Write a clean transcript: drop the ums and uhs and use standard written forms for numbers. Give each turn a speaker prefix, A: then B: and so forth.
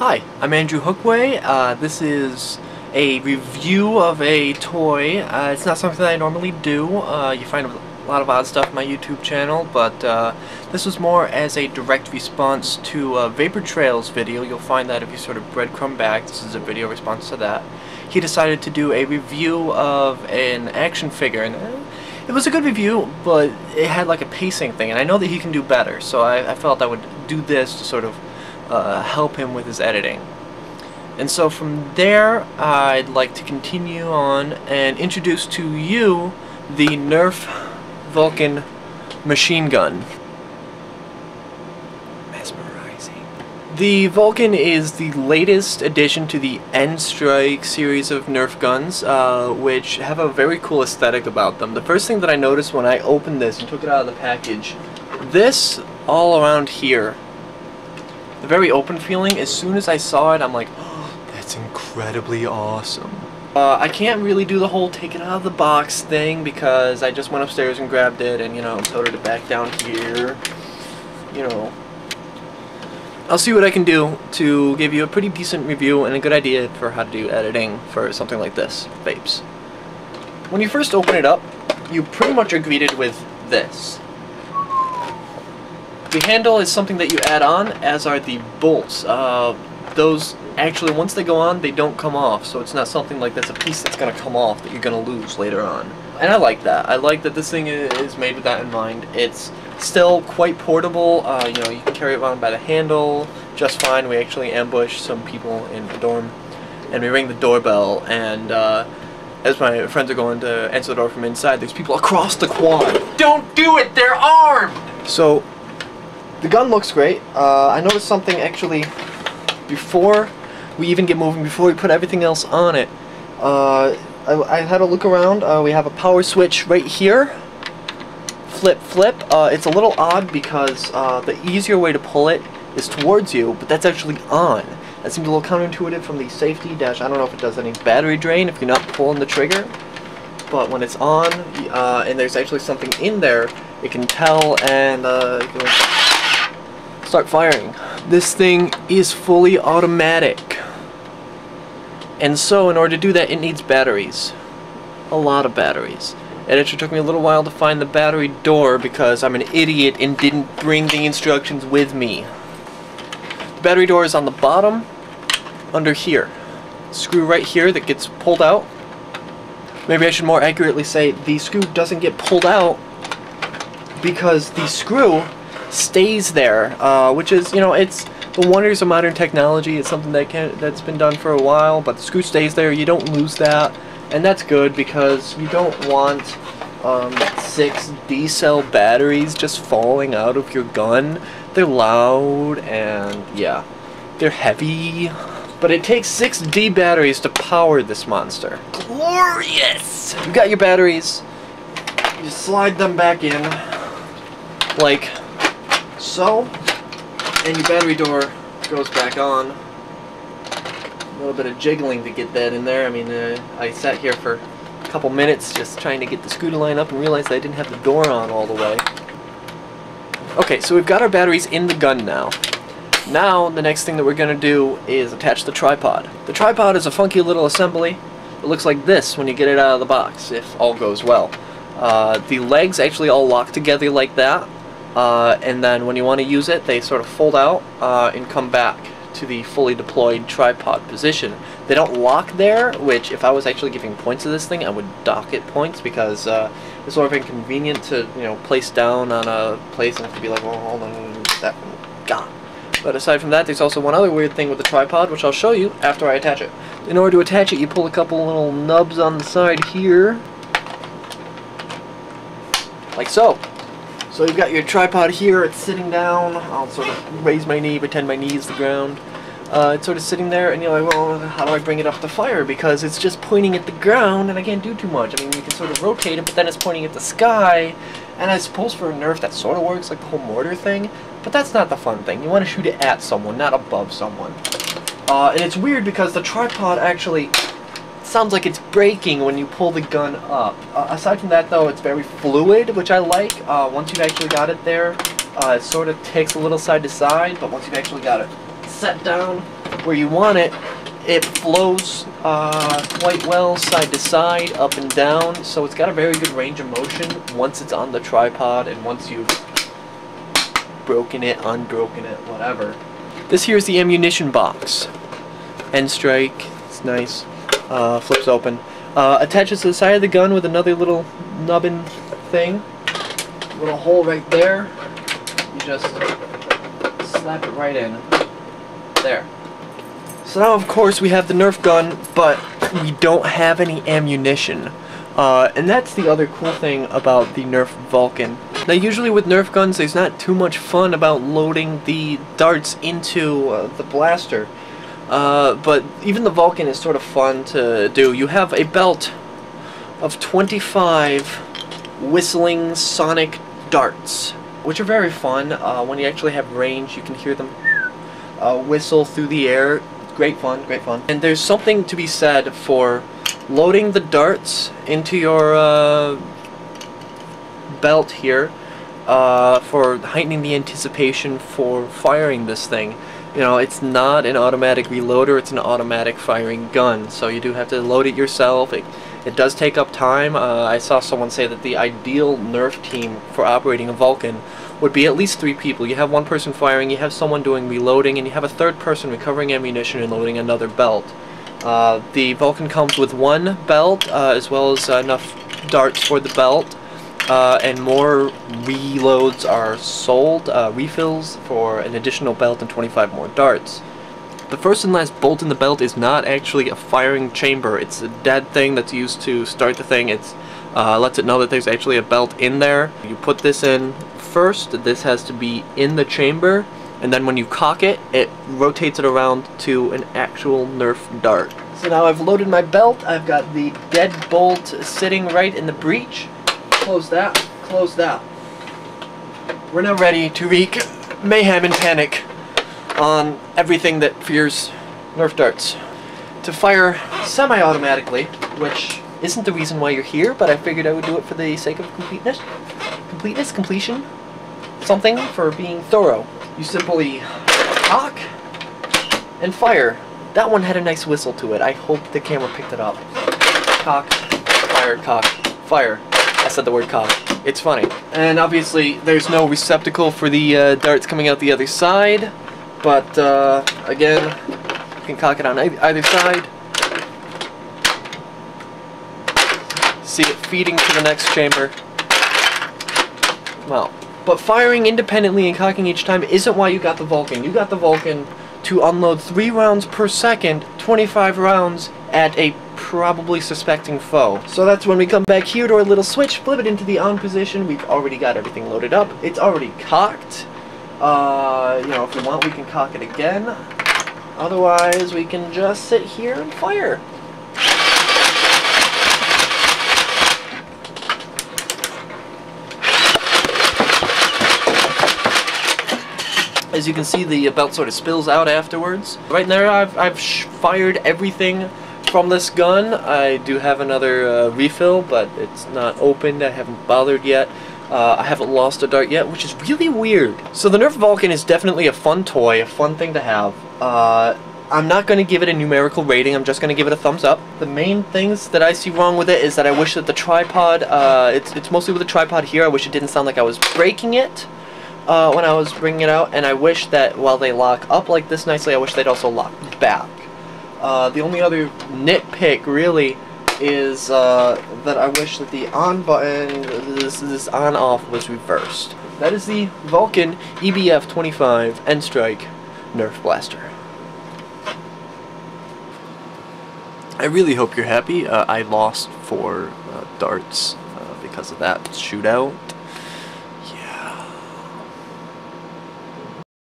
A: Hi, I'm Andrew Hookway. This is a review of a toy. It's not something that I normally do. You find a lot of odd stuff on my YouTube channel, but this was more as a direct response to Vaportrail's video. You'll find that if you sort of breadcrumb back, this is a video response to that. He decided to do a review of an action figure, and it was a good review, but it had like a pacing thing, and I know that he can do better, so I felt I would do this to sort of help him with his editing. And so from there, I'd like to continue on and introduce to you the Nerf Vulcan machine gun. Mesmerizing. The Vulcan is the latest addition to the N-Strike series of Nerf guns, which have a very cool aesthetic about them. The first thing that I noticed when I opened this and took it out of the package, this all around here, the very open feeling, as soon as I saw it, I'm like, oh, that's incredibly awesome. I can't really do the whole take it out of the box thing because I just went upstairs and grabbed it and, you know, toted it back down here. You know, I'll see what I can do to give you a pretty decent review and a good idea for how to do editing for something like this, Vapes. When you first open it up, you pretty much are greeted with this. The handle is something that you add on, as are the bolts. Those actually, once they go on, they don't come off, so it's not something like that's a piece that's going to come off that you're going to lose later on. And I like that. I like that this thing is made with that in mind. It's still quite portable. You know, you can carry it around by the handle just fine. We actually ambushed some people in the dorm, and we rang the doorbell, and as my friends are going to answer the door from inside, there's people across the quad. Don't do it! They're armed! So the gun looks great. I noticed something actually before we even get moving, before we put everything else on it. I had a look around. We have a power switch right here. Flip. It's a little odd because the easier way to pull it is towards you, but that's actually on. That seems a little counterintuitive from the safety dash. I don't know if it does any battery drain if you're not pulling the trigger, but when it's on and there's actually something in there, it can tell and start firing. This thing is fully automatic, and so in order to do that, it needs batteries. A lot of batteries. It actually took me a little while to find the battery door because I'm an idiot and didn't bring the instructions with me. The battery door is on the bottom, under here. Screw right here that gets pulled out. Maybe I should more accurately say the screw doesn't get pulled out because the screw stays there, which is, you know, it's the wonders of modern technology. It's something that's been done for a while, but the screw stays there. You don't lose that, and that's good because you don't want 6 D-cell batteries just falling out of your gun. They're loud and yeah, they're heavy, but it takes 6 D batteries to power this monster. Glorious! You got your batteries. You slide them back in like so, and your battery door goes back on. A little bit of jiggling to get that in there. I mean, I sat here for a couple minutes just trying to get the screw to line up and realized that I didn't have the door on all the way. Okay, so we've got our batteries in the gun now. Now, the next thing that we're going to do is attach the tripod. The tripod is a funky little assembly. It looks like this when you get it out of the box, if all goes well. The legs actually all lock together like that. And then when you want to use it, they sort of fold out and come back to the fully deployed tripod position. They don't lock there, which if I was actually giving points to this thing, I would dock it points because it's sort of inconvenient to, you know, place down on a place and have to be like, well, hold on, that one gone. But aside from that, there's also one other weird thing with the tripod, which I'll show you after I attach it. In order to attach it, you pull a couple little nubs on the side here, like so. So you've got your tripod here, it's sitting down. I'll sort of raise my knee, pretend my knee is the ground. It's sort of sitting there, and you're like, well, how do I bring it up to fire? Because it's just pointing at the ground, and I can't do too much. I mean, you can sort of rotate it, but then it's pointing at the sky. And I suppose for a Nerf that sort of works, like the whole mortar thing. But that's not the fun thing. You want to shoot it at someone, not above someone. And it's weird because the tripod actually sounds like it's breaking when you pull the gun up. Aside from that, though, it's very fluid, which I like. Once you've actually got it there, it sort of takes a little side to side, but once you've actually got it set down, where you want it, it flows quite well side to side, up and down, so it's got a very good range of motion once it's on the tripod and once you've broken it, unbroken it, whatever. This here is the ammunition box. End strike, it's nice, flips open. Attaches to the side of the gun with another little nubbin thing. Little hole right there. You just slap it right in. There. So now of course we have the Nerf gun, but we don't have any ammunition. And that's the other cool thing about the Nerf Vulcan. Now usually with Nerf guns there's not too much fun about loading the darts into the blaster. But even the Vulcan is sort of fun to do. You have a belt of 25 whistling sonic darts, which are very fun. When you actually have range, you can hear them whistle through the air. Great fun, great fun. And there's something to be said for loading the darts into your belt here for heightening the anticipation for firing this thing. You know, it's not an automatic reloader, it's an automatic firing gun, so you do have to load it yourself. It does take up time. I saw someone say that the ideal Nerf team for operating a Vulcan would be at least 3 people. You have one person firing, you have someone doing reloading, and you have a third person recovering ammunition and loading another belt. The Vulcan comes with one belt, as well as enough darts for the belt. And more reloads are sold, refills for an additional belt and 25 more darts. The first and last bolt in the belt is not actually a firing chamber. It's a dead thing that's used to start the thing. It lets it know that there's actually a belt in there. You put this in first, this has to be in the chamber, and then when you cock it, it rotates it around to an actual Nerf dart. So now I've loaded my belt, I've got the dead bolt sitting right in the breech. Close that, close that. We're now ready to wreak mayhem and panic on everything that fears Nerf darts. To fire semi-automatically, which isn't the reason why you're here, but I figured I would do it for the sake of completeness, completion, something for being thorough. You simply cock and fire. That one had a nice whistle to it. I hope the camera picked it up. Cock, fire. I said the word cock. It's funny. And obviously there's no receptacle for the darts coming out the other side, but again, you can cock it on either side. See it feeding to the next chamber. Well, but firing independently and cocking each time isn't why you got the Vulcan. You got the Vulcan to unload 3 rounds per second, 25 rounds at a probably suspecting foe. So that's when we come back here to our little switch, flip it into the on position. We've already got everything loaded up. It's already cocked. You know, if we want, we can cock it again. Otherwise, we can just sit here and fire. As you can see, the belt sort of spills out afterwards. Right now, I've fired everything from this gun. I do have another refill, but it's not opened. I haven't bothered yet. I haven't lost a dart yet, which is really weird. So the Nerf Vulcan is definitely a fun toy, a fun thing to have. I'm not going to give it a numerical rating, I'm just going to give it a thumbs up. The main things that I see wrong with it is that I wish that the tripod, it's mostly with the tripod here, I wish it didn't sound like I was breaking it when I was bringing it out, and I wish that while they lock up like this nicely, I wish they'd also lock back. The only other nitpick really is that I wish that the on button, this on off, was reversed. That is the Vulcan EBF 25 End Strike Nerf Blaster. I really hope you're happy. I lost 4 darts because of that shootout.